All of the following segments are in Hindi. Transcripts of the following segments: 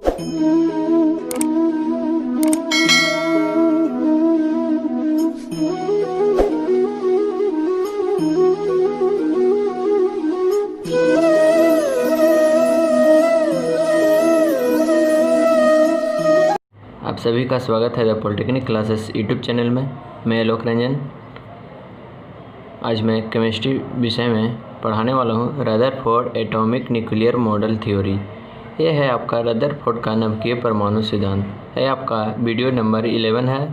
आप सभी का स्वागत है the polytechnic classes YouTube channel में। मैं आलोक रंजन। आज मैं केमिस्ट्री विषय में पढ़ाने वाला हूँ Rutherford atomic nuclear model theory. यह है आपका रदरफोर्ड का नाभिकीय परमाणु सिद्धांत। यह आपका वीडियो नंबर 11 है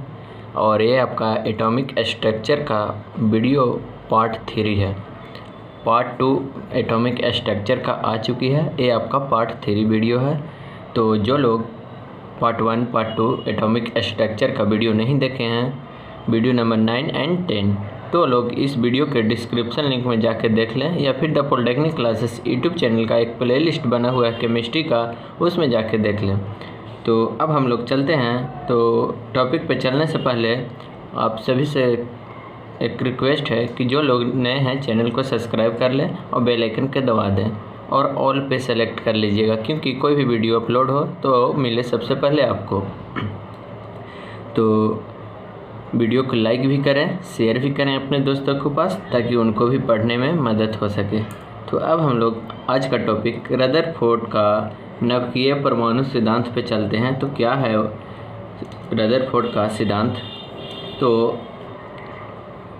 और ये आपका एटॉमिक स्ट्रक्चर का वीडियो पार्ट 3 है। पार्ट 2 एटॉमिक स्ट्रक्चर का आ चुकी है, ये आपका पार्ट 3 वीडियो है। तो जो लोग पार्ट 1 पार्ट 2 एटॉमिक स्ट्रक्चर का वीडियो नहीं देखे हैं, वीडियो नंबर 9 एंड 10, तो लोग इस वीडियो के डिस्क्रिप्शन लिंक में जाकर देख लें, या फिर the polytechnic classes YouTube channel का एक प्लेलिस्ट बना हुआ है केमिस्ट्री का, उसमें जाके देख लें। तो अब हम लोग चलते हैं। तो टॉपिक पे चलने से पहले आप सभी से एक रिक्वेस्ट है कि जो लोग नए हैं चैनल को सब्सक्राइब कर लें और बेल आइकन के दबा दें और ऑल पे सेलेक्ट कर लीजिएगा, क्योंकि कोई भी वीडियो अपलोड हो तो मिले सबसे पहले आपको। तो वीडियो को लाइक भी करें, शेयर भी करें अपने दोस्तों के पास, ताकि उनको भी पढ़ने में मदद हो सके। तो अब हम लोग आज का टॉपिक रदरफोर्ड का नाभिकीय परमाणु सिद्धांत पे चलते हैं। तो क्या है रदरफोर्ड का सिद्धांत? तो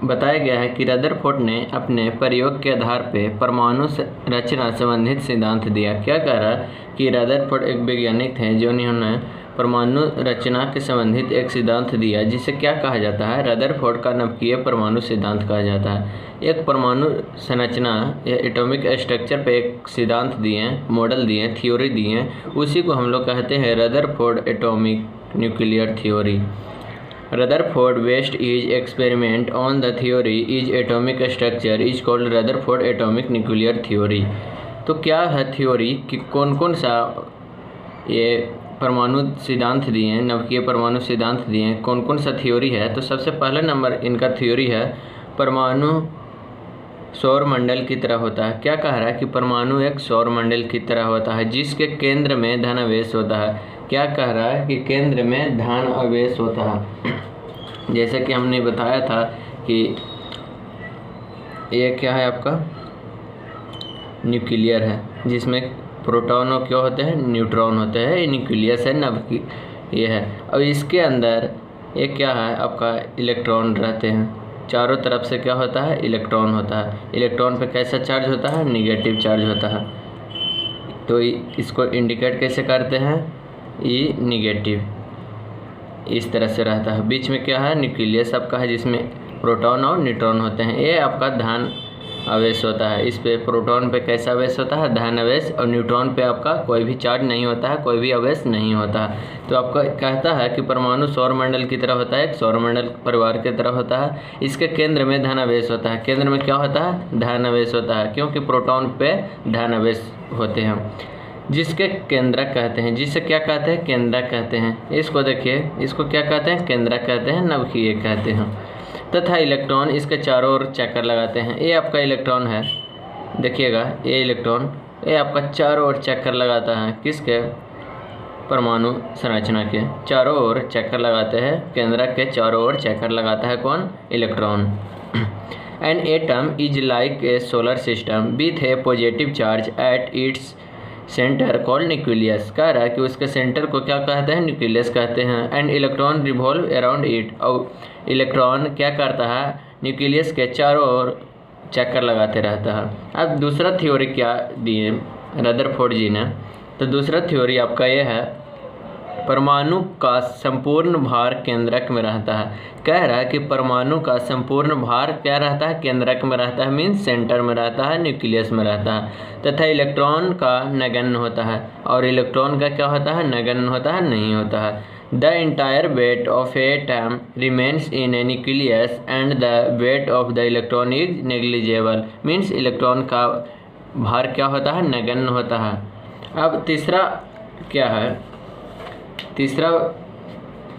बताया गया है कि रदरफोर्ड ने अपने प्रयोग के आधार पर परमाणु रचना संबंधित सिद्धांत दिया। क्या कह रहा है कि रदरफोर्ड एक वैज्ञानिक थे जिन्होंने परमाणु रचना के संबंधित एक सिद्धांत दिया, जिसे क्या कहा जाता है? रदरफोर्ड का नाभिकीय परमाणु सिद्धांत कहा जाता है। एक परमाणु संरचना या एटॉमिक स्ट्रक्चर पे एक सिद्धांत दिए, मॉडल दिए, थ्योरी दिए, उसी को हम लोग कहते हैं Rutherford atomic nuclear theory. Rutherford based his experiment on the theory is atomic structure is called Rutherford atomic nuclear theory। तो क्या है थ्योरी कि कौन कौन सा ये परमाणु सिद्धांत दिए हैं, नाभिकीय परमाणु सिद्धांत दिए हैं, कौन कौन सा थ्योरी है? तो सबसे पहला नंबर इनका थ्योरी है परमाणु सौर मंडल की तरह होता है। क्या कह रहा है कि परमाणु एक सौर मंडल की तरह होता है, जिसके केंद्र में धन आवेश होता है। क्या कह रहा है कि केंद्र में धन आवेश होता है। जैसे कि हमने बताया था कि ये क्या है आपका न्यूक्लियर है, जिसमें प्रोटॉन और क्या होते हैं, न्यूट्रॉन होते हैं। ये न्यूक्लियस है, नाभिकीय ये है। अब इसके अंदर ये क्या है आपका इलेक्ट्रॉन रहते हैं। चारों तरफ से क्या होता है, इलेक्ट्रॉन होता है। इलेक्ट्रॉन पे कैसा चार्ज होता है, निगेटिव चार्ज होता है। तो इसको इंडिकेट कैसे करते हैं, ये निगेटिव इस तरह से रहता है। बीच में क्या है, न्यूक्लियस आपका है, जिसमें प्रोटॉन और न्यूट्रॉन होते हैं। ये आपका धन आवेश होता है। इस पे प्रोटॉन पे कैसा आवेश होता है, धन आवेश, और न्यूट्रॉन पे आपका कोई भी चार्ज नहीं होता है, कोई भी आवेश नहीं होता है। तो आपका कहता है कि परमाणु सौरमंडल की तरह होता है, एक सौरमंडल परिवार की तरह होता है। इसके केंद्र में धन आवेश होता है। केंद्र में क्या होता है, धन आवेश होता है, क्योंकि प्रोटॉन पे धन आवेश होते हैं, जिसके केंद्रक कहते हैं। जिसे क्या कहते हैं, केंद्रक कहते हैं। इसको देखिए, इसको क्या कहते हैं, केंद्रक कहते हैं, नाभिकीय कहते हैं। तथा इलेक्ट्रॉन इसके चारों ओर चक्कर लगाते हैं। ये आपका इलेक्ट्रॉन है, देखिएगा, ये इलेक्ट्रॉन ये आपका चारों ओर चक्कर लगाता है। किसके, परमाणु संरचना के चारों ओर चक्कर लगाते हैं। केंद्रक के चारों ओर चक्कर लगाता है कौन, electron. An atom is like a solar system with A positive charge at its centre called nucleus. कह रहा है कि उसके सेंटर को क्या कहते हैं, न्यूक्लियस कहते हैं। And electron revolve around it, और इलेक्ट्रॉन क्या करता है, न्यूक्लियस के चारों ओर चक्कर लगाते रहता है। अब दूसरा थ्योरी क्या दिए रदरफोर्ड जी ने? तो दूसरा थ्योरी आपका ये है, परमाणु का संपूर्ण भार केंद्रक में रहता है। कह रहा है कि परमाणु का संपूर्ण भार क्या रहता है, केंद्रक में रहता है, मीन्स सेंटर में रहता है, न्यूक्लियस में रहता है। तथा इलेक्ट्रॉन का नगण्य होता है, और इलेक्ट्रॉन का क्या होता है, नगण्य होता है, नहीं होता है। The entire weight of atom remains in A nucleus and the weight of the electron is negligible, means electron का भार क्या होता है, नगण्य होता है। अब तीसरा क्या है, तीसरा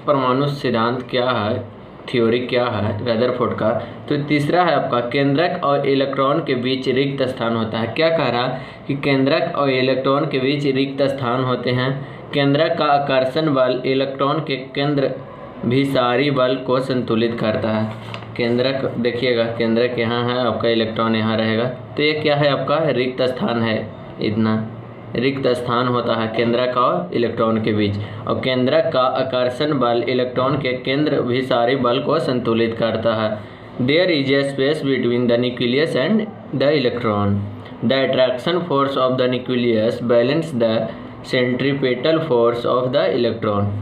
परमाणु सिद्धांत क्या है, थ्योरी क्या है रदरफोर्ड का। तो तीसरा है आपका केंद्रक और इलेक्ट्रॉन के बीच रिक्त स्थान होता है। क्या कह रहा कि केंद्रक और इलेक्ट्रॉन के बीच रिक्त स्थान होते हैं। केंद्रक का आकर्षण बल इलेक्ट्रॉन के केंद्र भिसारी बल को संतुलित करता है। केंद्रक देखिएगा, केंद्रक यहाँ है, आपका इलेक्ट्रॉन यहाँ रहेगा, तो ये क्या है आपका रिक्त स्थान है। इतना रिक्त स्थान होता है केंद्रक और इलेक्ट्रॉन के बीच। और केंद्रक का आकर्षण बल इलेक्ट्रॉन के केंद्र भिसारी बल को संतुलित करता है। There is a space between the nucleus and the electron. The attraction force of the nucleus balance the centripetal force of the electron.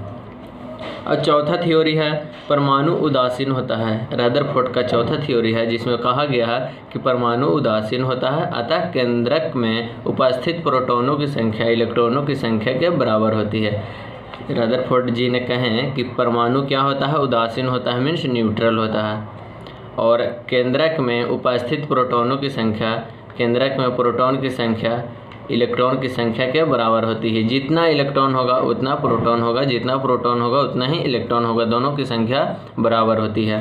और चौथा थ्योरी है परमाणु उदासीन होता है। रदरफोर्ड का चौथा थ्योरी है जिसमें कहा गया है कि परमाणु उदासीन होता है, अतः केंद्रक में उपस्थित प्रोटॉनों की संख्या इलेक्ट्रॉनों की संख्या के बराबर होती है। रदरफोर्ड जी ने कहें कि परमाणु क्या होता है, उदासीन होता है, मीन्स न्यूट्रल होता है। और केंद्रक में उपस्थित प्रोटॉनों की संख्या, केंद्रक में प्रोटॉन की संख्या इलेक्ट्रॉन की संख्या के बराबर होती है। जितना इलेक्ट्रॉन होगा उतना प्रोटॉन होगा, जितना प्रोटॉन होगा उतना ही इलेक्ट्रॉन होगा, दोनों की संख्या बराबर होती है।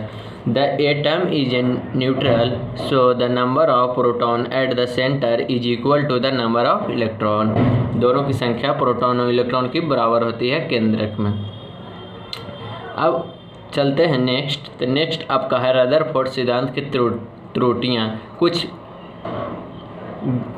The atom is a neutral, so the number of proton at the center is equal to the number of electron. दोनों की संख्या प्रोटॉन और इलेक्ट्रॉन की बराबर होती है केंद्रक में। अब चलते हैं नेक्स्ट। तो नेक्स्ट आपका है रदरफोर्ड सिद्धांत की त्रुटियाँ। कुछ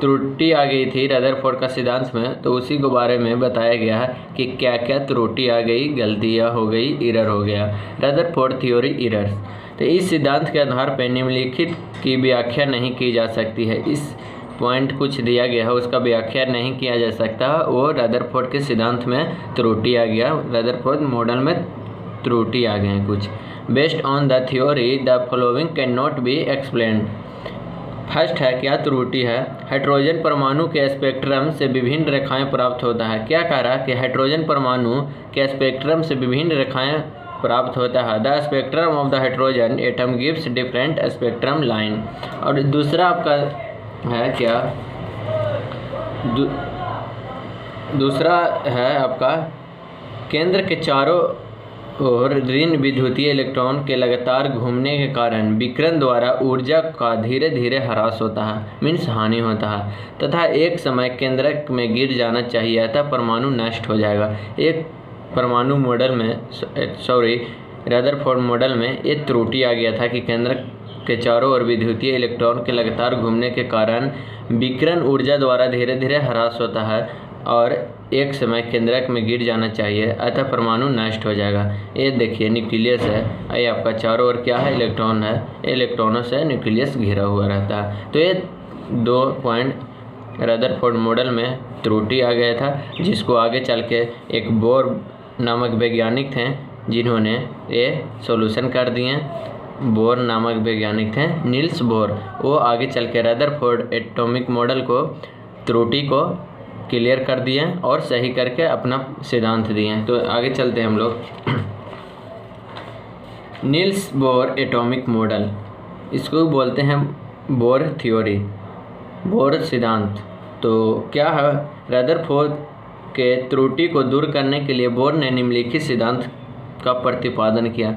त्रुटि आ गई थी रदरफोर्ड का सिद्धांत में, तो उसी के बारे में बताया गया है कि क्या क्या त्रुटि आ गई, गलतियाँ हो गई, एरर हो गया। Rutherford theory errors. तो इस सिद्धांत के आधार पर निम्नलिखित की व्याख्या नहीं की जा सकती है। इस पॉइंट कुछ दिया गया है उसका व्याख्या नहीं किया जा सकता, वो रदरफोर्ड के सिद्धांत में त्रुटि आ गया, रदरफोर्ड मॉडल में त्रुटि आ गए हैं कुछ। Based on the theory the following can not be explained. First है क्या त्रुटि है, हाइड्रोजन परमाणु के स्पेक्ट्रम से विभिन्न रेखाएं प्राप्त होता है। क्या कह रहा है कि हाइड्रोजन परमाणु के स्पेक्ट्रम से विभिन्न रेखाएं प्राप्त होता है। The spectrum of the hydrogen atom gives different spectrum line. और दूसरा आपका है क्या, दूसरा है आपका केंद्र के चारों और ऋण विद्युतीय इलेक्ट्रॉन के लगातार घूमने के कारण विकिरण द्वारा ऊर्जा का धीरे धीरे ह्रास होता है, मीन्स हानि होता है, तथा एक समय केंद्रक में गिर जाना चाहिए, अतः परमाणु नष्ट हो जाएगा। एक परमाणु मॉडल में रदरफोर्ड मॉडल में ये त्रुटि आ गया था कि केंद्रक के चारों ओर विद्युतीय इलेक्ट्रॉन के लगातार घूमने के कारण विकिरण ऊर्जा द्वारा धीरे धीरे ह्रास होता है और एक समय केंद्रक में गिर जाना चाहिए, अतः परमाणु नष्ट हो जाएगा। ये देखिए न्यूक्लियस है, ये आपका चारों ओर क्या है, इलेक्ट्रॉन है, इलेक्ट्रॉनों से न्यूक्लियस घिरा हुआ रहता है। तो ये 2 पॉइंट रदरफोर्ड मॉडल में त्रुटि आ गया था, जिसको आगे चल के एक बोर नामक वैज्ञानिक थे जिन्होंने ये सॉल्यूशन कर दिए। बोर नामक वैज्ञानिक थे, नील्स बोर, वो आगे चल के रदरफोर्ड एटॉमिक मॉडल को त्रुटि को क्लियर कर दिए और सही करके अपना सिद्धांत दिए। तो आगे चलते हैं हम लोग। नील्स बोर एटॉमिक मॉडल, इसको बोलते हैं बोर थ्योरी, बोर सिद्धांत। तो क्या है, रदरफोर्ड के त्रुटि को दूर करने के लिए बोर ने निम्नलिखित सिद्धांत का प्रतिपादन किया।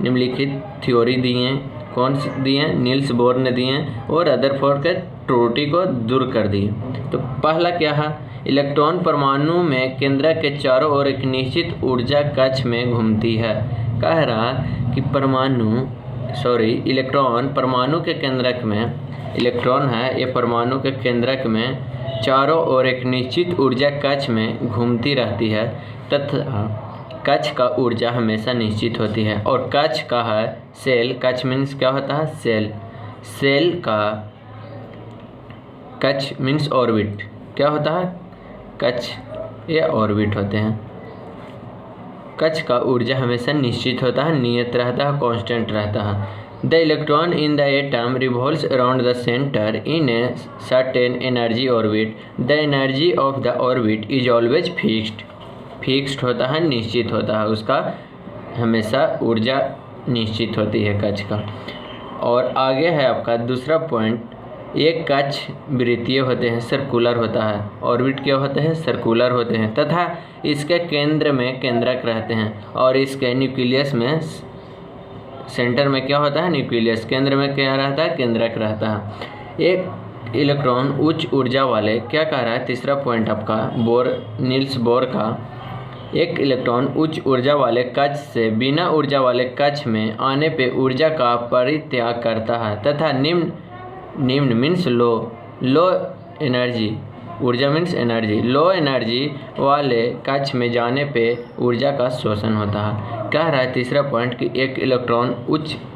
निम्नलिखित थ्योरी दिए, कौन सी दिए, नील्स बोर ने दिए और रदरफोर्ड के त्रुटि को दूर कर दी। तो पहला क्या है, इलेक्ट्रॉन परमाणु में केंद्रक के चारों ओर एक निश्चित ऊर्जा कक्ष में घूमती है। कह रहा कि इलेक्ट्रॉन परमाणु के केंद्रक में, इलेक्ट्रॉन है ये परमाणु के केंद्रक में चारों ओर एक निश्चित ऊर्जा कक्ष में घूमती रहती है, तथा कक्ष का ऊर्जा हमेशा निश्चित होती है। और कक्ष का है सेल, कक्ष मीन्स क्या होता है, सेल, सेल का कक्ष मीन्स ऑर्बिट, क्या होता है, कक्ष ये ऑर्बिट होते हैं। कक्ष का ऊर्जा हमेशा निश्चित होता है, नियत रहता है, कांस्टेंट रहता है। The electron in the atom revolves around the centre in a certain energy orbit. The energy of the orbit is always fixed होता है, निश्चित होता है, उसका हमेशा ऊर्जा निश्चित होती है कक्ष का। और आगे है आपका दूसरा पॉइंट, एक कक्ष वृत्तीय होते हैं, सर्कुलर होता है, ऑर्बिट क्या होते हैं, सर्कुलर होते हैं, तथा इसके केंद्र में केंद्रक रहते हैं और इसके न्यूक्लियस में सेंटर में क्या होता है, न्यूक्लियस। केंद्र में क्या रहता है, केंद्रक रहता है। एक इलेक्ट्रॉन उच्च ऊर्जा वाले, क्या कह रहा है तीसरा पॉइंट आपका नील्स बोर का, एक इलेक्ट्रॉन उच्च ऊर्जा वाले कक्ष से बिना ऊर्जा वाले कक्ष में आने पे ऊर्जा का परित्याग करता है तथा निम्न मीन्स लो एनर्जी, ऊर्जा मीन्स एनर्जी, लो एनर्जी वाले कक्ष में जाने पे ऊर्जा का शोषण होता है। कह रहा है तीसरा पॉइंट कि एक इलेक्ट्रॉन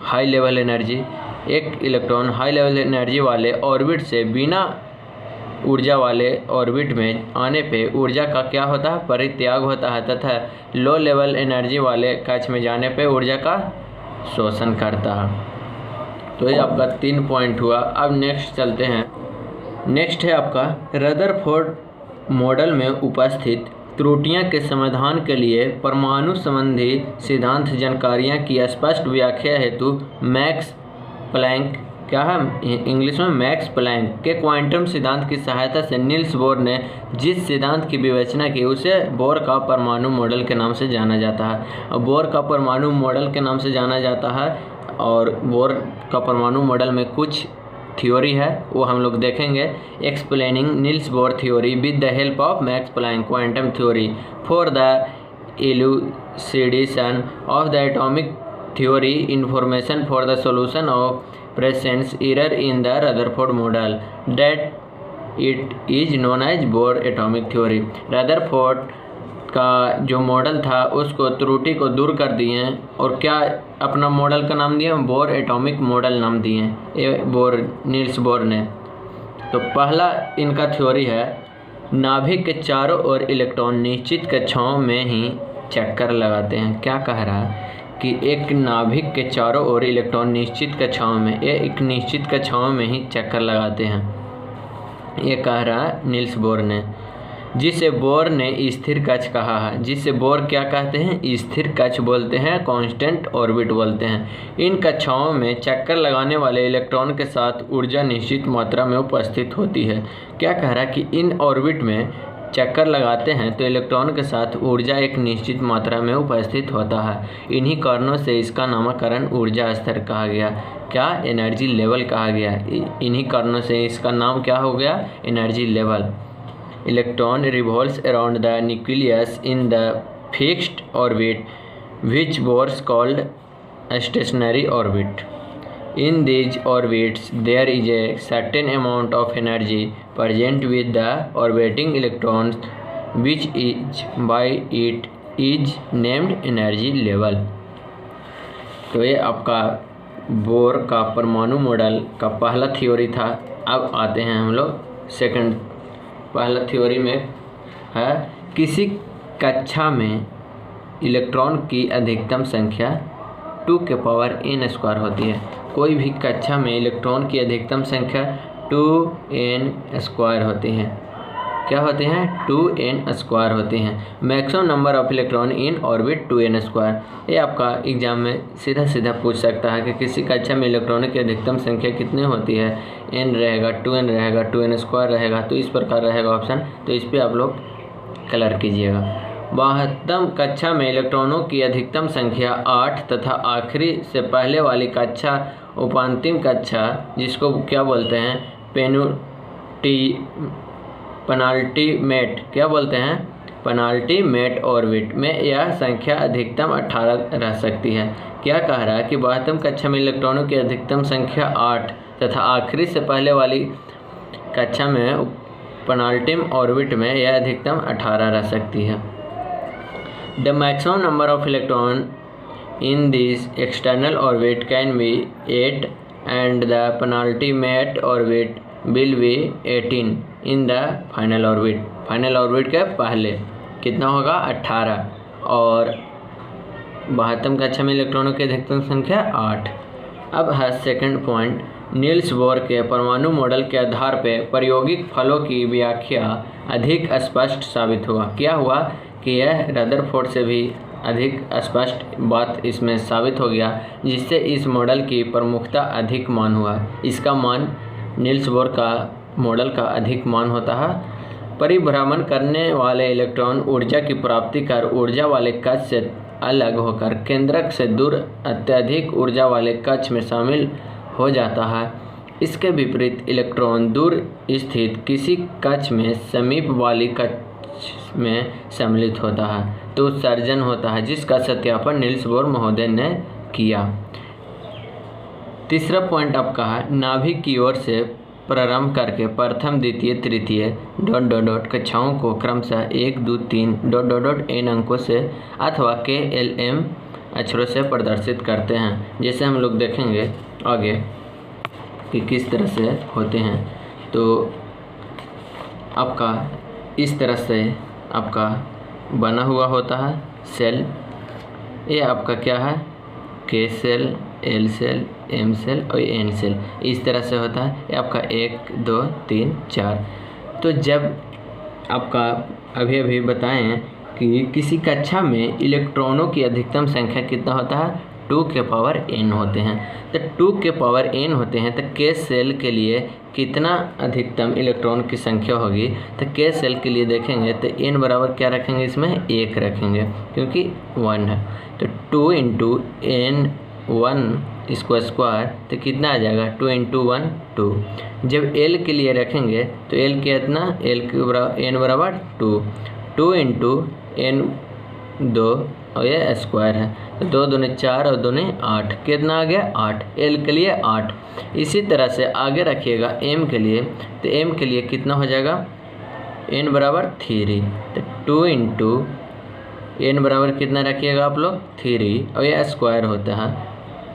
हाई लेवल एनर्जी वाले ऑर्बिट से बिना ऊर्जा वाले ऑर्बिट में आने पे ऊर्जा का क्या होता है, परित्याग होता है तथा लो लेवल एनर्जी वाले कक्ष में जाने पे ऊर्जा का शोषण करता है। तो ये आपका 3 पॉइंट हुआ। अब नेक्स्ट चलते हैं। नेक्स्ट है आपका रदरफोर्ड मॉडल में उपस्थित त्रुटियां के समाधान के लिए परमाणु संबंधी सिद्धांत जानकारियां की स्पष्ट व्याख्या हेतु मैक्स प्लैंक, क्या है इंग्लिश में, मैक्स प्लैंक के क्वांटम सिद्धांत की सहायता से नील्स बोर ने जिस सिद्धांत की विवेचना की उसे बोर का परमाणु मॉडल के नाम से जाना जाता है। और बोर का परमाणु मॉडल के नाम से जाना जाता है और बोर का परमाणु मॉडल में कुछ थ्योरी है वो हम लोग देखेंगे। Explaining Niels Bohr theory with the help of Max Planck quantum theory for the elucidation of the atomic theory information for the solution of presence error in the Rutherford model that it is known as Bohr atomic theory. Rutherford का जो मॉडल था उसको त्रुटि को दूर कर दिए और क्या अपना मॉडल का नाम दिया, बोर एटॉमिक मॉडल नाम दिए नील्स बोर ने। तो पहला इनका थ्योरी है नाभिक के चारों ओर इलेक्ट्रॉन निश्चित कक्षाओं में ही चक्कर लगाते हैं। क्या कह रहा है कि एक नाभिक के चारों ओर इलेक्ट्रॉन निश्चित कक्षाओं में ही चक्कर लगाते हैं, ये कह रहा है नील्स बोर ने, जिसे बोर ने स्थिर कक्ष कहा है। जिसे बोर क्या कहते हैं, स्थिर कक्ष बोलते हैं, कांस्टेंट ऑर्बिट बोलते हैं। इन कक्षाओं में चक्कर लगाने वाले इलेक्ट्रॉन के साथ ऊर्जा निश्चित मात्रा में उपस्थित होती है। क्या कह रहा है कि इन ऑर्बिट में चक्कर लगाते हैं तो इलेक्ट्रॉन के साथ ऊर्जा एक निश्चित मात्रा में उपस्थित होता है। इन्हीं कारणों से इसका नामकरण ऊर्जा स्तर कहा गया, क्या, एनर्जी लेवल कहा गया। इन्हीं कारणों से इसका नाम क्या हो गया, energy level. Electron revolves around the nucleus in the fixed orbit, which Bohr called a stationary orbit. In these orbits, there is a certain amount of energy present with the orbiting electrons, which is by it is named energy level. तो ये आपका बोर का परमाणु मॉडल का पहला थ्योरी था। अब आते हैं हम लोग सेकंड। पहला थ्योरी में है किसी कक्षा में इलेक्ट्रॉन की अधिकतम संख्या 2n² होती है। कोई भी कक्षा में इलेक्ट्रॉन की अधिकतम संख्या 2n² होती है। क्या होते हैं, 2n² होते हैं। Maximum number of electron in orbit 2n²। ये आपका एग्जाम में सीधा पूछ सकता है कि किसी कक्षा में इलेक्ट्रॉनों की अधिकतम संख्या कितनी होती है, n रहेगा, 2n रहेगा, 2n² रहेगा, तो इस प्रकार रहेगा ऑप्शन। तो इस पर आप लोग कलर कीजिएगा। 72 कक्षा में इलेक्ट्रॉनों की अधिकतम संख्या 8 तथा आखिरी से पहले वाली कक्षा उपांतिम कक्षा, जिसको क्या बोलते हैं, पेनाल्टीमेट, क्या बोलते हैं, पेनाल्टीमेट ऑर्बिट में यह संख्या अधिकतम 18 रह सकती है। क्या कह रहा है कि 72 कक्षा में इलेक्ट्रॉनों की अधिकतम संख्या 8 तथा आखिरी से पहले वाली कक्षा में पेनाल्टीम ऑर्बिट में यह अधिकतम 18 रह सकती है। The maximum number of electron in this external orbit can be 8 and the penultimate orbit will be 18 in the final orbit. Final orbit के पहले कितना होगा, 18, और 72 कक्षा में इलेक्ट्रॉनों की अधिकतम संख्या 8। अब है सेकंड पॉइंट, नील्स बोर के परमाणु मॉडल के आधार पर प्रायोगिक फलों की व्याख्या अधिक स्पष्ट साबित हुआ। क्या हुआ कि यह रदरफोर्ड से भी अधिक स्पष्ट बात इसमें साबित हो गया, जिससे इस मॉडल की प्रमुखता अधिक मान हुआ। इसका मान नील्स बोर का मॉडल का अधिक मान होता है। परिभ्रमण करने वाले इलेक्ट्रॉन ऊर्जा की प्राप्ति कर ऊर्जा वाले कक्ष से अलग होकर केंद्रक से दूर अत्यधिक ऊर्जा वाले कक्ष में शामिल हो जाता है। इसके विपरीत इलेक्ट्रॉन दूर स्थित किसी कक्ष में समीप वाली कक्ष में सम्मिलित होता है तो उत्सर्जन होता है, जिसका सत्यापन नील्स बोर महोदय ने किया। तीसरा पॉइंट आपका है नाभिक की ओर से प्रारंभ करके प्रथम द्वितीय तृतीय ... कक्षाओं को क्रमशः 1 2 3 ... n अंकों से अथवा KLM अक्षरों से प्रदर्शित करते हैं। जैसे हम लोग देखेंगे आगे कि किस तरह से होते हैं। तो आपका इस तरह से आपका बना हुआ होता है सेल। ये आपका क्या है K shell, L shell, M shell और N सेल, इस तरह से होता है। ये आपका 1 2 3 4। तो जब आपका अभी बताएं कि किसी कक्षा में इलेक्ट्रॉनों की अधिकतम संख्या कितना होता है 2 के पावर n होते हैं। तो 2 के पावर n होते हैं तो K सेल के लिए कितना अधिकतम इलेक्ट्रॉन की संख्या होगी। तो K सेल के लिए देखेंगे तो n बराबर क्या रखेंगे, इसमें 1 रखेंगे क्योंकि 1 है। तो 2 इंटू n 1 इसको स्क्वायर तो कितना आ जाएगा 2 इंटू 1 2। जब L के लिए रखेंगे तो L कितना, L के बराबर n बराबर 2 इंटू n 2 और ये स्क्वायर है तो 2 दूनी 4 और 2 दूनी 8, कितना आ गया 8। L के लिए 8। इसी तरह से आगे रखिएगा M के लिए, तो M के लिए कितना हो जाएगा n बराबर 3। तो 2 इंटू n बराबर कितना रखिएगा आप लोग 3 और ये स्क्वायर होता है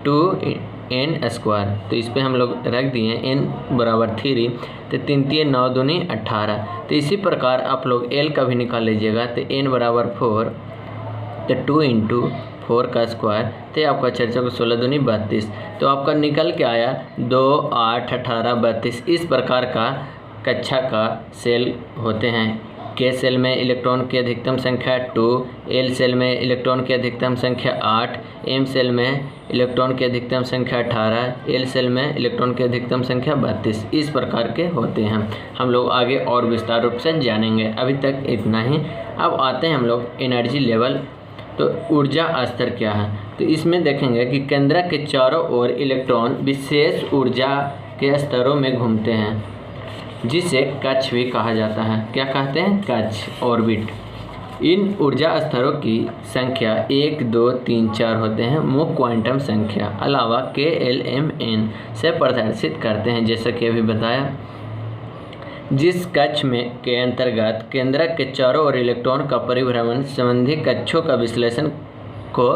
2n स्क्वायर। तो इस पर हम लोग रख दिए n बराबर 3। तो 3 3 9 दूनी 18। तो इसी प्रकार आप लोग L का भी निकाल लीजिएगा तो n बराबर 4। तो 2 इंटू 4 का स्क्वायर तो आपका 4 4 16 दूनी 32। तो आपका निकल के आया 2 8 18 32। इस प्रकार का कक्षा का सेल होते हैं। K सेल में इलेक्ट्रॉन की अधिकतम संख्या 2, L सेल में इलेक्ट्रॉन की अधिकतम संख्या 8, M सेल में इलेक्ट्रॉन की अधिकतम संख्या 18, L सेल में इलेक्ट्रॉन की अधिकतम संख्या 32। इस प्रकार के होते हैं। हम लोग आगे और विस्तार रूप से जानेंगे। अभी तक इतना ही। अब आते हैं हम लोग एनर्जी लेवल। तो ऊर्जा स्तर क्या है, तो इसमें देखेंगे कि केंद्रक के चारों ओर इलेक्ट्रॉन विशेष ऊर्जा के स्तरों में घूमते हैं जिसे कक्ष भी कहा जाता है। क्या कहते हैं, कक्ष, ऑर्बिट। इन ऊर्जा स्तरों की संख्या 1 2 3 4 होते हैं। मुख्य क्वांटम संख्या अलावा KLMN से प्रदर्शित करते हैं। जैसा कि अभी बताया, जिस कक्ष में के अंतर्गत केंद्रक के चारों ओर इलेक्ट्रॉन का परिभ्रमण संबंधी कक्षों का विश्लेषण को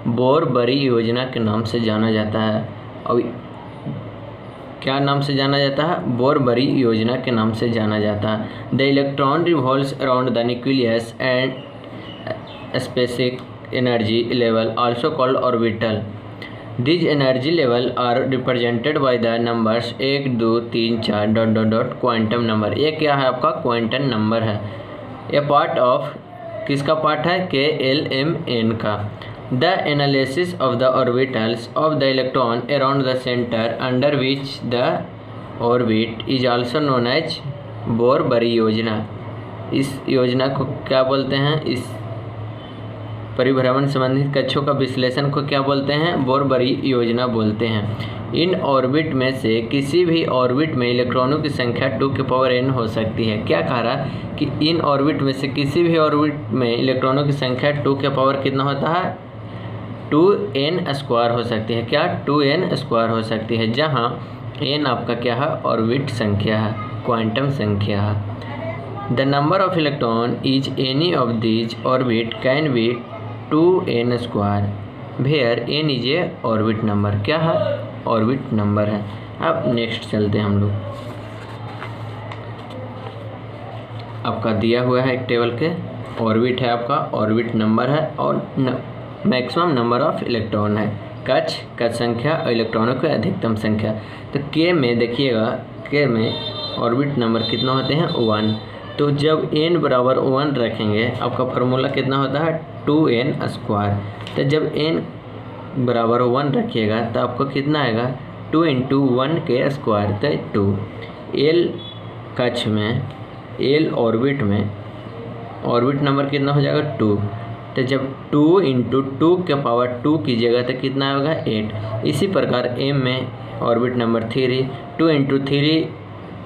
बोर-बरी योजना के नाम से जाना जाता है। और क्या नाम से जाना जाता है, बोर-बरी योजना के नाम से जाना जाता है। The electron revolves around the nucleus and specific energy level also called orbital. These energy level are represented by the numbers 1 2 3 4 ... quantum number. ये क्या है आपका क्वांटम नंबर है। ये पार्ट ऑफ किसका पार्ट है, KLMN का। The analysis of the orbitals of the electron around the center under which the orbit is also known as बोर-बरी योजना। इस योजना को क्या बोलते हैं, इस परिभ्रमण संबंधित कक्षों का विश्लेषण को क्या बोलते हैं, बोर-बरी योजना बोलते हैं। इन ऑर्बिट में से किसी भी ऑर्बिट में इलेक्ट्रॉनों की संख्या 2 के पावर n हो सकती है। क्या कह रहा कि इन ऑर्बिट में से किसी भी ऑर्बिट में इलेक्ट्रॉनों की संख्या 2 के पावर कितना होता है, 2n स्क्वायर हो सकती है। क्या, 2n स्क्वायर हो सकती है, जहाँ n आपका क्या है, ऑर्बिट संख्या है, क्वांटम संख्या है। The number of electron is any of these orbit can be 2n square where n is a orbit number. क्या है, ऑर्बिट नंबर है। अब नेक्स्ट चलते हैं हम लोग। आपका दिया हुआ है एक टेबल के, ऑर्बिट है आपका, ऑर्बिट नंबर है और मैक्सिमम नंबर ऑफ इलेक्ट्रॉन है, कक्ष का संख्या और इलेक्ट्रॉनों की अधिकतम संख्या। तो K में देखिएगा, K में ऑर्बिट नंबर कितना होते हैं, 1। तो जब n बराबर 1 रखेंगे आपका फार्मूला कितना होता है, 2n स्क्वायर। तो जब n बराबर 1 रखिएगा तो आपको कितना आएगा, 2 इंटू 1 के स्क्वायर, तो 2। L कक्ष में, L ऑर्बिट में ऑर्बिट नंबर कितना हो जाएगा, 2। तो जब 2 इंटू 2 के पावर 2 कीजिएगा तो कितना होगा 8। इसी प्रकार एम में ऑर्बिट नंबर 3 2 इंटू 3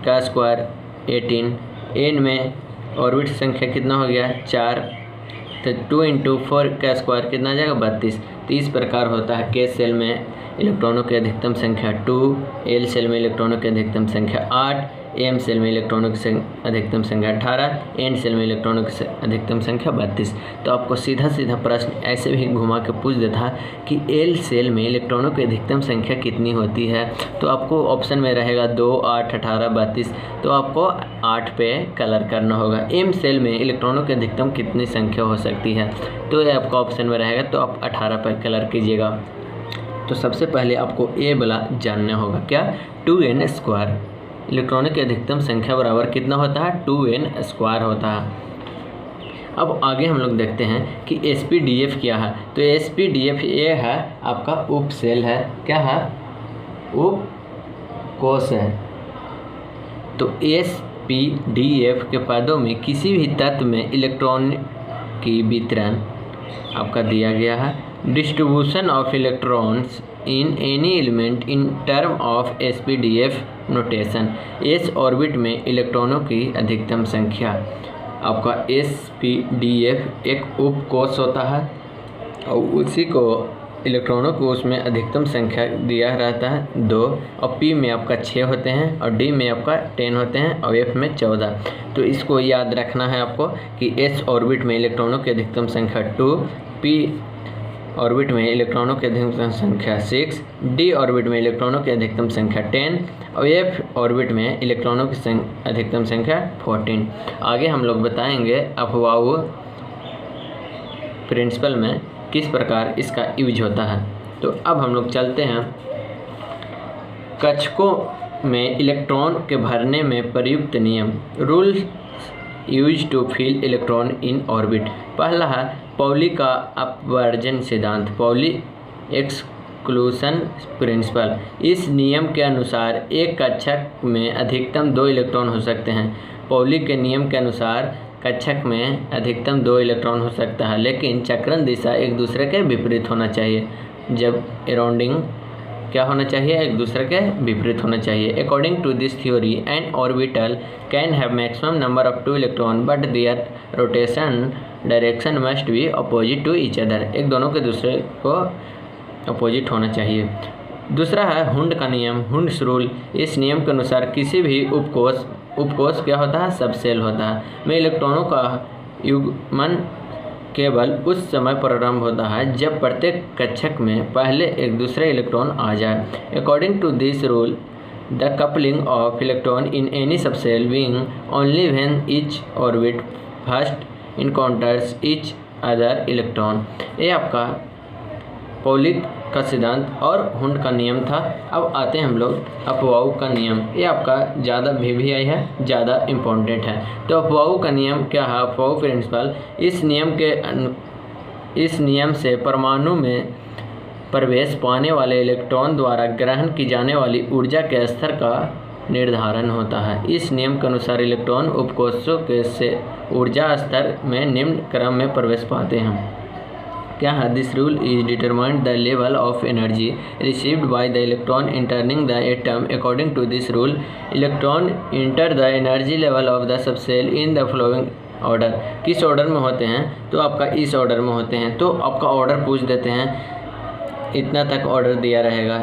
का स्क्वायर 18। एन में ऑर्बिट संख्या कितना हो गया 4, तो 2 इंटू 4 का स्क्वायर कितना आ जाएगा 32। तो इस प्रकार होता है के सेल में इलेक्ट्रॉनों की अधिकतम संख्या 2, एल सेल में इलेक्ट्रॉनों की अधिकतम संख्या 8, एम सेल में इलेक्ट्रॉनों की अधिकतम संख्या 18, एन सेल में इलेक्ट्रॉनों की अधिकतम संख्या 32। तो आपको सीधा सीधा प्रश्न ऐसे भी घुमा के पूछ देता है कि एल सेल में इलेक्ट्रॉनों की अधिकतम संख्या कितनी होती है, तो आपको ऑप्शन में रहेगा 2, 8, 18, 32, तो आपको 8 पे कलर करना होगा। एम सेल में इलेक्ट्रॉनों की अधिकतम कितनी संख्या हो सकती है, तो ये आपका ऑप्शन में रहेगा, तो आप 18 पे कलर कीजिएगा। तो सबसे पहले आपको ए वाला जानना होगा, क्या 2n स्क्वायर इलेक्ट्रॉनों की अधिकतम संख्या बराबर कितना होता है 2n स्क्वायर होता है। अब आगे हम लोग देखते हैं कि SPDF क्या है। तो SPDF ये है आपका उप सेल है, क्या है उप कोश है। तो SPDF के पदों में किसी भी तत्व में इलेक्ट्रॉन की वितरण आपका दिया गया है। Distribution of electrons in any element in term of SPDF notation. S orbit में इलेक्ट्रॉनों की अधिकतम संख्या आपका SPDF एक उपकोश होता है और उसी को इलेक्ट्रॉनों को उसमें अधिकतम संख्या दिया रहता है 2, और P में आपका 6 होते हैं और D में आपका 10 होते हैं और F में 14। तो इसको याद रखना है आपको कि S ऑर्बिट में इलेक्ट्रॉनों की अधिकतम संख्या 2, P ऑर्बिट में इलेक्ट्रॉनों की अधिकतम संख्या 6, D ऑर्बिट में इलेक्ट्रॉनों की अधिकतम संख्या 10 और F ऑर्बिट में इलेक्ट्रॉनों की अधिकतम संख्या 14। आगे हम लोग बताएंगे अफवाह प्रिंसिपल में किस प्रकार इसका यूज होता है। तो अब हम लोग चलते हैं कक्षकों में इलेक्ट्रॉन के भरने में प्रयुक्त नियम, rules use to fill electron in orbit. पहला है पॉली का अपवर्जन सिद्धांत, पॉली एक्सक्लूशन प्रिंसिपल। इस नियम के अनुसार एक कक्षक में अधिकतम 2 इलेक्ट्रॉन हो सकते हैं। पॉली के नियम के अनुसार कक्षक में अधिकतम 2 इलेक्ट्रॉन हो सकता है, लेकिन चक्रण दिशा एक दूसरे के विपरीत होना चाहिए। जब अराउंडिंग क्या होना चाहिए, एक दूसरे के विपरीत होना चाहिए। According to this theory an orbital can have maximum number of 2 electron but there rotation direction must be opposite to each other. एक दोनों के दूसरे को अपोजिट होना चाहिए। दूसरा है हुंड का नियम, हुंड्स रूल। इस नियम के अनुसार किसी भी उपकोश क्या होता है, सबसेल होता है, में इलेक्ट्रॉनों का युग्मन केवल उस समय प्रारंभ होता है जब प्रत्येक कक्षक में पहले एक दूसरे इलेक्ट्रॉन आ जाए। According to this rule the coupling of electron in any subshell wing only when each orbit first encounters each other electron. ये आपका पॉली का सिद्धांत और हुंड का नियम था। अब आते हैं हम लोग अफवाह का नियम। ये आपका ज़्यादा VVI है, ज़्यादा इम्पोर्टेंट है। तो अफवाह का नियम क्या है, अफवाह प्रिंसिपल। इस नियम से परमाणु में प्रवेश पाने वाले इलेक्ट्रॉन द्वारा ग्रहण की जाने वाली ऊर्जा के स्तर का निर्धारण होता है। इस नियम के अनुसार इलेक्ट्रॉन उपकोशों के से ऊर्जा स्तर में निम्न क्रम में प्रवेश पाते हैं। क्या है, this rule is determined the level of energy received by the electron entering the atom. According to this rule electron enter the energy level of the subshell in the following order. किस ऑर्डर में होते हैं, तो आपका इस ऑर्डर में होते हैं। तो आपका ऑर्डर पूछ देते हैं, इतना तक ऑर्डर दिया रहेगा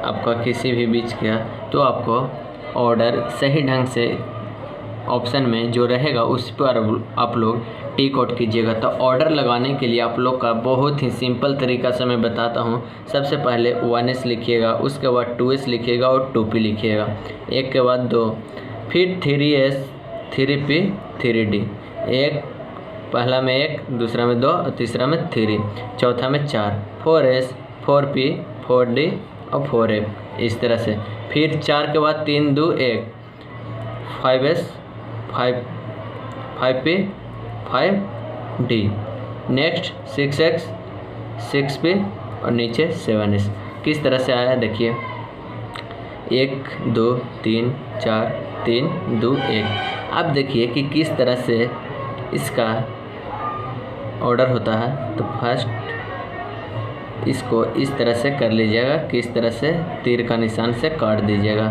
आपका किसी भी बीच का, तो आपको ऑर्डर सही ढंग से ऑप्शन में जो रहेगा उस पर आप लोग टिक आउट कीजिएगा। तो ऑर्डर लगाने के लिए आप लोग का बहुत ही सिंपल तरीका से मैं बताता हूँ। सबसे पहले 1s लिखिएगा, उसके बाद 2s लिखिएगा और 2p लिखिएगा, एक के बाद 2, फिर 3s, 3p, 3d। एक पहला में 1, दूसरा में 2 और तीसरा में 3, चौथा में 4, 4s, 4p, 4d और 4f, इस तरह से। फिर 4 के बाद 3, 2, 1, 5s, 5p, 5d। Next 6x, 6p और नीचे 7s। किस तरह से आया देखिए, 1 2 3 4 3 2 1। अब देखिए कि किस तरह से इसका ऑर्डर होता है तो फर्स्ट इसको इस तरह से कर लीजिएगा कि इस तरह से तीर का निशान से काट दीजिएगा।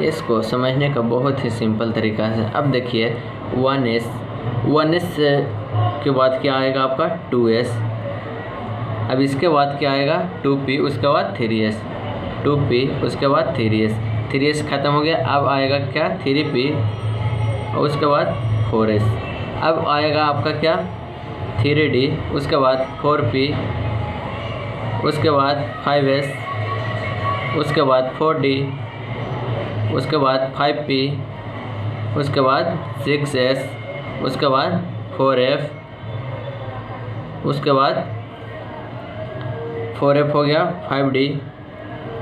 इसको समझने का बहुत ही सिंपल तरीका है। अब देखिए 1s के बाद क्या आएगा आपका 2s। अब इसके बाद क्या आएगा 2p, उसके बाद 3s, 2p उसके बाद 3s ख़त्म हो गया। अब आएगा क्या 3p और उसके बाद 4s। अब आएगा आपका क्या 3d, उसके बाद 4p, उसके बाद 5s, उसके बाद 4d, उसके बाद 5p, उसके बाद 6s, उसके बाद 4f, उसके बाद 4f हो गया 5d,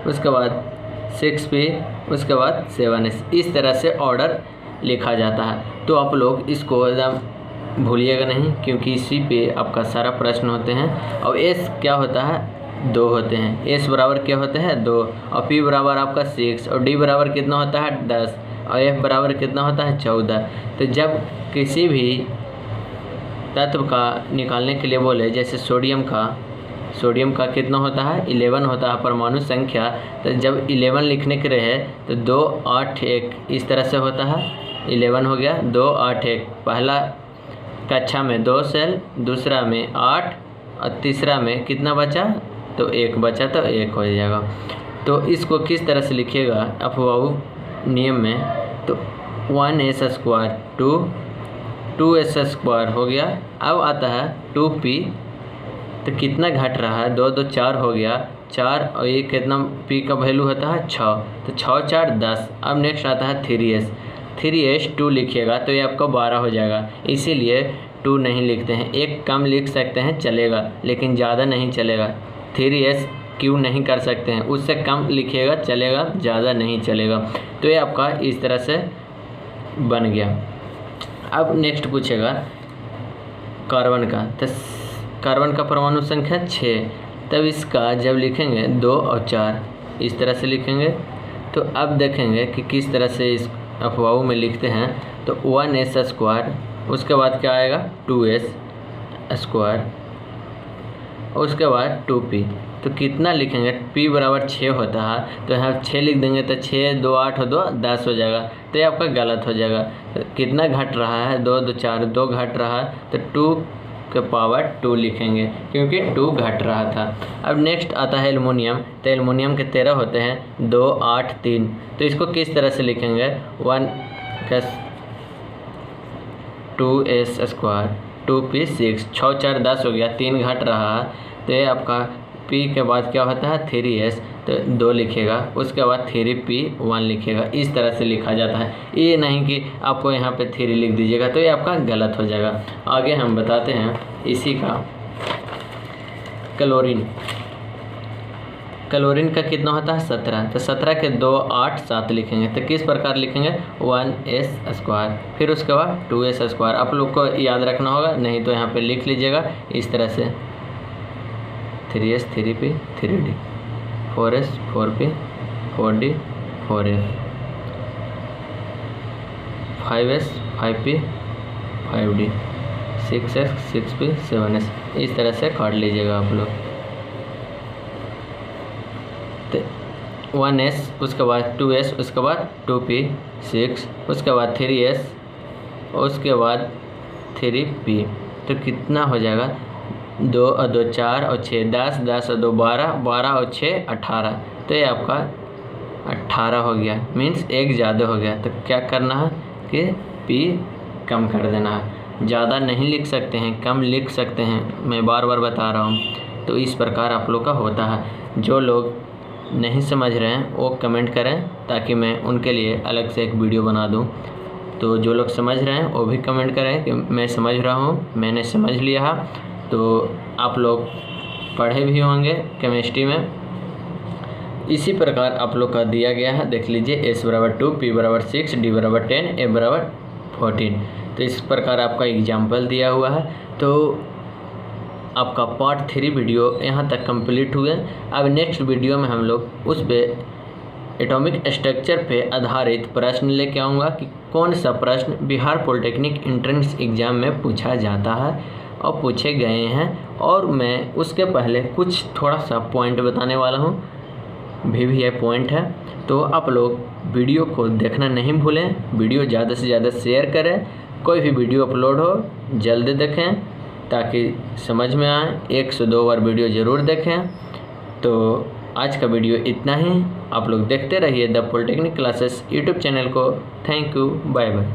उसके बाद 6p, उसके बाद 7s। इस तरह से ऑर्डर लिखा जाता है। तो आप लोग इसको एकदम भूलिएगा नहीं, क्योंकि इसी पे आपका सारा प्रश्न होते हैं। और s क्या होता है 2 होते हैं। s बराबर क्या होते हैं 2, और p बराबर आपका 6, और d बराबर कितना होता है 10, और f बराबर कितना होता है 14। तो जब किसी भी तत्व का निकालने के लिए बोले, जैसे सोडियम का कितना होता है 11 होता है परमाणु संख्या, तो जब 11 लिखने के रहे तो 2 8 1 इस तरह से होता है। 11 हो गया 2 8 1, पहला कक्षा में 2 सेल, दूसरा में 8 और तीसरा में कितना बचा तो 1 बचा, तो 1 हो जाएगा। तो इसको किस तरह से लिखिएगा अफवाह नियम में, तो 1s² 2s² हो गया। अब आता है 2p, तो कितना घट रहा है 2 2 4 हो गया 4, और ये कितना p का वैल्यू होता है 6, तो 6 4 10। अब नेक्स्ट आता है 3s 2 लिखिएगा तो ये आपका 12 हो जाएगा। इसीलिए 2 नहीं लिखते हैं, एक कम लिख सकते हैं चलेगा, लेकिन ज़्यादा नहीं चलेगा। 3s क्यों नहीं कर सकते हैं, उससे कम लिखिएगा चलेगा, ज़्यादा नहीं चलेगा। तो ये आपका इस तरह से बन गया। अब नेक्स्ट पूछेगा कार्बन का, तो कार्बन का परमाणु संख्या 6, तब इसका जब लिखेंगे 2 और 4 इस तरह से लिखेंगे। तो अब देखेंगे कि किस तरह से इस अफवाहों में लिखते हैं। तो 1s², उसके बाद क्या आएगा 2s², उसके बाद 2p। तो कितना लिखेंगे p बराबर 6 होता है, तो यहाँ 6 लिख देंगे तो 6 2 8 2 10 हो जाएगा, तो ये आपका गलत हो जाएगा। तो कितना घट रहा है 2 2 4 2 घट रहा है, तो 2 के पावर 2 लिखेंगे क्योंकि 2 घट रहा था। अब नेक्स्ट आता है एल्युमिनियम, तो एल्युमिनियम के 13 होते हैं 2 8 3। तो इसको किस तरह से लिखेंगे 2s² 2p 6, 6 4 10 हो गया, 3 घट रहा है, तो ये आपका p के बाद क्या होता है 3s, तो 2 लिखेगा, उसके बाद 3p 1 लिखेगा। इस तरह से लिखा जाता है, ये नहीं कि आपको यहाँ पे 3 लिख दीजिएगा, तो ये आपका गलत हो जाएगा। आगे हम बताते हैं इसी का क्लोरीन का कितना होता है 17, तो 17 के 2 8 7 लिखेंगे। तो किस प्रकार लिखेंगे 1s², फिर उसके बाद 2s²। आप लोग को याद रखना होगा, नहीं तो यहाँ पे लिख लीजिएगा इस तरह से 3s 3p 3d 4s 4p 4d 4f 5s 5p 5d 6s 6p 7s। इस तरह से काट लीजिएगा आप लोग। तो 1s, उसके बाद 2s, उसके बाद 2p 6, उसके बाद 3s, उसके बाद 3p। तो कितना हो जाएगा 2 और 2 4 और 6 10, 10 और 2 12, 12 और 6 18। तो ये आपका 18 हो गया, मीन्स 1 ज़्यादा हो गया। तो क्या करना है कि p कम कर देना है, ज़्यादा नहीं लिख सकते हैं, कम लिख सकते हैं, मैं बार बार बता रहा हूँ। तो इस प्रकार आप लोग का होता है। जो लोग नहीं समझ रहे हैं वो कमेंट करें, ताकि मैं उनके लिए अलग से एक वीडियो बना दूँ। तो जो लोग समझ रहे हैं वो भी कमेंट करें कि मैं समझ रहा हूँ, मैंने समझ लिया है। तो आप लोग पढ़े भी होंगे केमिस्ट्री में। इसी प्रकार आप लोग का दिया गया है, देख लीजिए s बराबर 2, p बराबर 6, d बराबर 10, f बराबर 14। तो इस प्रकार आपका एग्जाम्पल दिया हुआ है। तो आपका पार्ट 3 वीडियो यहाँ तक कंप्लीट हुए। अब नेक्स्ट वीडियो में हम लोग उस पे एटॉमिक स्ट्रक्चर पे आधारित प्रश्न लेके आऊँगा कि कौन सा प्रश्न बिहार पॉलिटेक्निक एंट्रेंस एग्ज़ाम में पूछा जाता है। और पूछे गए हैं, और मैं उसके पहले कुछ थोड़ा सा पॉइंट बताने वाला हूँ। VVI पॉइंट है, तो आप लोग वीडियो को देखना नहीं भूलें। वीडियो ज़्यादा से ज़्यादा शेयर करें। कोई भी वीडियो अपलोड हो जल्दी देखें ताकि समझ में आए। 1 से 2 बार वीडियो ज़रूर देखें। तो आज का वीडियो इतना ही। आप लोग देखते रहिए the polytechnic classes YouTube channel को। Thank you, bye bye.